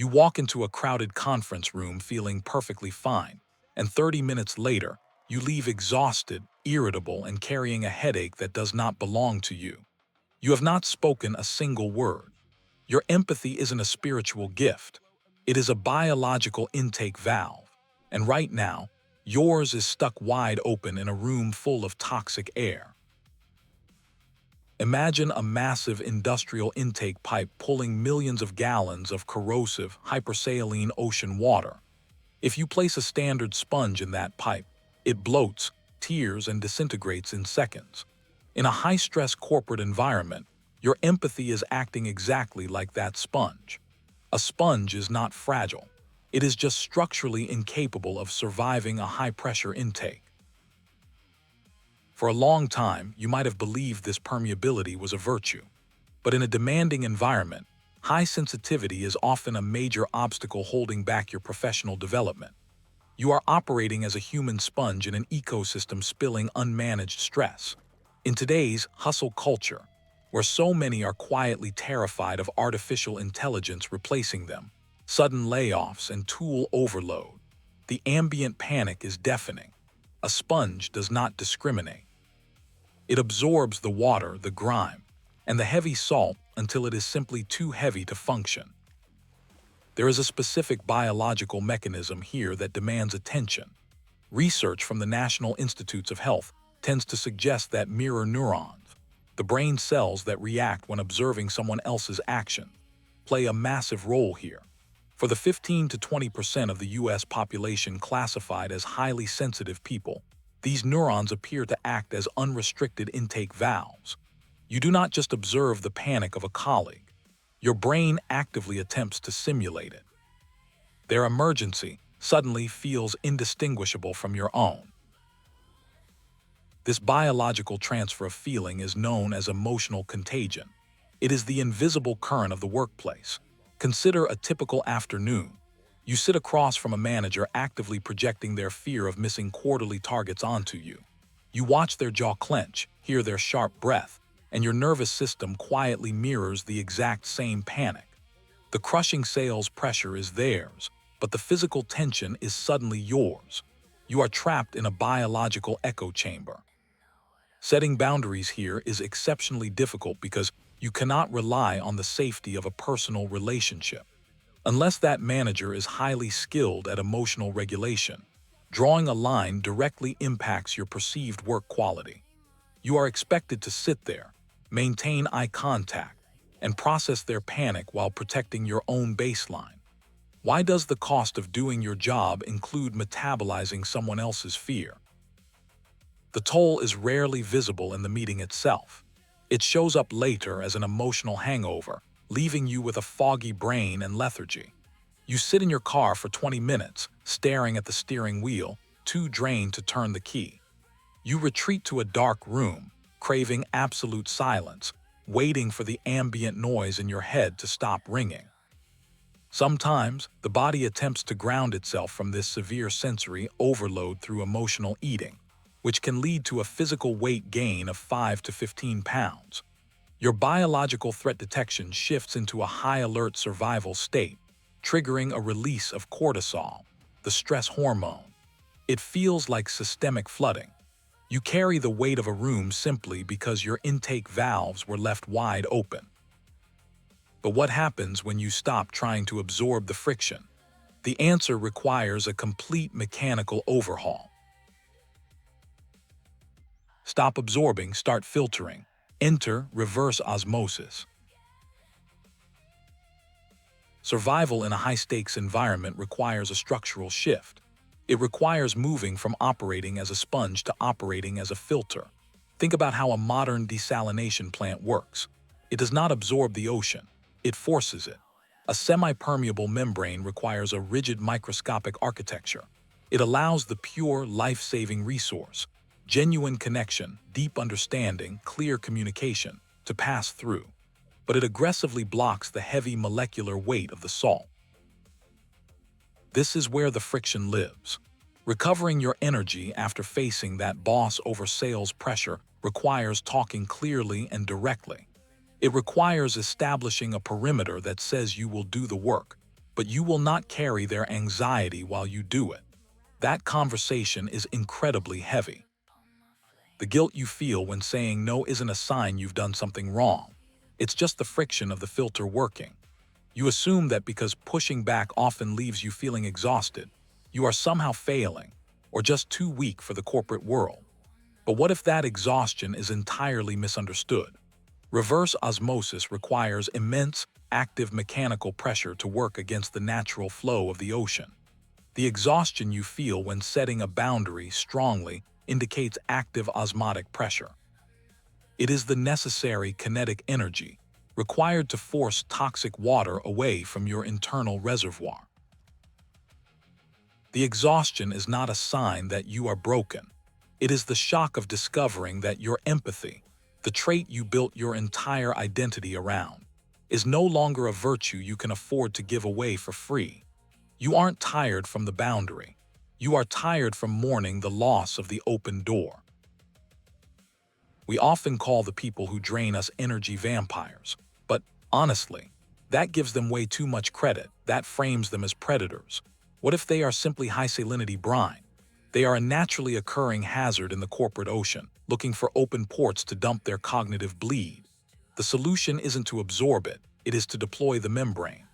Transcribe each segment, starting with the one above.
You walk into a crowded conference room feeling perfectly fine, and 30 minutes later, you leave exhausted, irritable, and carrying a headache that does not belong to you. You have not spoken a single word. Your empathy isn't a spiritual gift. It is a biological intake valve. And right now, yours is stuck wide open in a room full of toxic air. Imagine a massive industrial intake pipe pulling millions of gallons of corrosive, hypersaline ocean water. If you place a standard sponge in that pipe, it bloats, tears, and disintegrates in seconds. In a high-stress corporate environment, your empathy is acting exactly like that sponge. A sponge is not fragile. It is just structurally incapable of surviving a high-pressure intake. For a long time, you might have believed this permeability was a virtue. But in a demanding environment, high sensitivity is often a major obstacle holding back your professional development. You are operating as a human sponge in an ecosystem spilling unmanaged stress. In today's hustle culture, where so many are quietly terrified of artificial intelligence replacing them, sudden layoffs, and tool overload, the ambient panic is deafening. A sponge does not discriminate. It absorbs the water, the grime, and the heavy salt until it is simply too heavy to function. There is a specific biological mechanism here that demands attention. Research from the National Institutes of Health tends to suggest that mirror neurons, the brain cells that react when observing someone else's action, play a massive role here. For the 15 to 20% of the US population classified as highly sensitive people, these neurons appear to act as unrestricted intake valves. You do not just observe the panic of a colleague. Your brain actively attempts to simulate it. Their emergency suddenly feels indistinguishable from your own. This biological transfer of feeling is known as emotional contagion. It is the invisible current of the workplace. Consider a typical afternoon. You sit across from a manager actively projecting their fear of missing quarterly targets onto you. You watch their jaw clench, hear their sharp breath, and your nervous system quietly mirrors the exact same panic. The crushing sales pressure is theirs, but the physical tension is suddenly yours. You are trapped in a biological echo chamber. Setting boundaries here is exceptionally difficult because you cannot rely on the safety of a personal relationship. Unless that manager is highly skilled at emotional regulation, drawing a line directly impacts your perceived work quality. You are expected to sit there, maintain eye contact, and process their panic while protecting your own baseline. Why does the cost of doing your job include metabolizing someone else's fear? The toll is rarely visible in the meeting itself. It shows up later as an emotional hangover, leaving you with a foggy brain and lethargy. You sit in your car for 20 minutes, staring at the steering wheel, too drained to turn the key. You retreat to a dark room, craving absolute silence, waiting for the ambient noise in your head to stop ringing. Sometimes, the body attempts to ground itself from this severe sensory overload through emotional eating, which can lead to a physical weight gain of 5 to 15 pounds. Your biological threat detection shifts into a high-alert survival state, triggering a release of cortisol, the stress hormone. It feels like systemic flooding. You carry the weight of a room simply because your intake valves were left wide open. But what happens when you stop trying to absorb the friction? The answer requires a complete mechanical overhaul. Stop absorbing, start filtering. Enter reverse osmosis. Survival in a high-stakes environment requires a structural shift. It requires moving from operating as a sponge to operating as a filter. Think about how a modern desalination plant works. It does not absorb the ocean. It forces it. A semi-permeable membrane requires a rigid microscopic architecture. It allows the pure, life-saving resource, genuine connection, deep understanding, clear communication, to pass through. But it aggressively blocks the heavy molecular weight of the salt. This is where the friction lives. Recovering your energy after facing that boss over sales pressure requires talking clearly and directly. It requires establishing a perimeter that says you will do the work, but you will not carry their anxiety while you do it. That conversation is incredibly heavy. The guilt you feel when saying no isn't a sign you've done something wrong. It's just the friction of the filter working. You assume that because pushing back often leaves you feeling exhausted, you are somehow failing, or just too weak for the corporate world. But what if that exhaustion is entirely misunderstood? Reverse osmosis requires immense, active mechanical pressure to work against the natural flow of the ocean. The exhaustion you feel when setting a boundary strongly indicates active osmotic pressure. It is the necessary kinetic energy required to force toxic water away from your internal reservoir. The exhaustion is not a sign that you are broken. It is the shock of discovering that your empathy, the trait you built your entire identity around, is no longer a virtue you can afford to give away for free. You aren't tired from the boundary. You are tired from mourning the loss of the open door. We often call the people who drain us energy vampires, but honestly, that gives them way too much credit. That frames them as predators. What if they are simply high-salinity brine? They are a naturally occurring hazard in the corporate ocean, looking for open ports to dump their cognitive bleed. The solution isn't to absorb it, it is to deploy the membrane.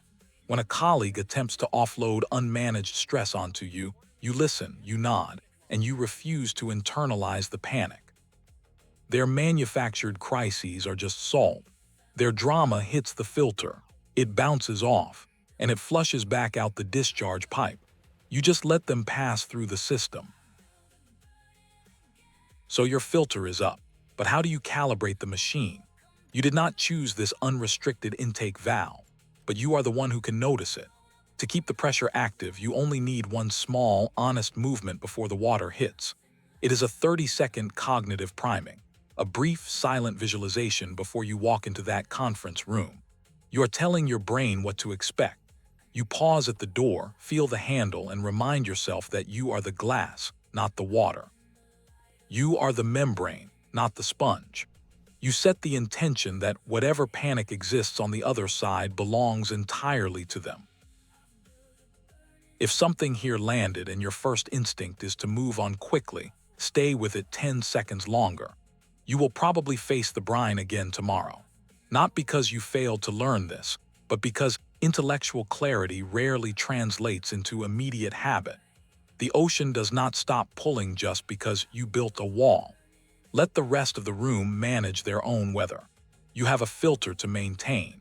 When a colleague attempts to offload unmanaged stress onto you, you listen, you nod, and you refuse to internalize the panic. Their manufactured crises are just salt. Their drama hits the filter, it bounces off, and it flushes back out the discharge pipe. You just let them pass through the system. So your filter is up, but how do you calibrate the machine? You did not choose this unrestricted intake valve, but you are the one who can notice it. To keep the pressure active, you only need one small, honest movement before the water hits. It is a 30-second cognitive priming, a brief, silent visualization before you walk into that conference room. You are telling your brain what to expect. You pause at the door, feel the handle, and remind yourself that you are the glass, not the water. You are the membrane, not the sponge. You set the intention that whatever panic exists on the other side belongs entirely to them. If something here landed and your first instinct is to move on quickly, stay with it 10 seconds longer. You will probably face the brine again tomorrow. Not because you failed to learn this, but because intellectual clarity rarely translates into immediate habit. The ocean does not stop pulling just because you built a wall. Let the rest of the room manage their own weather. You have a filter to maintain,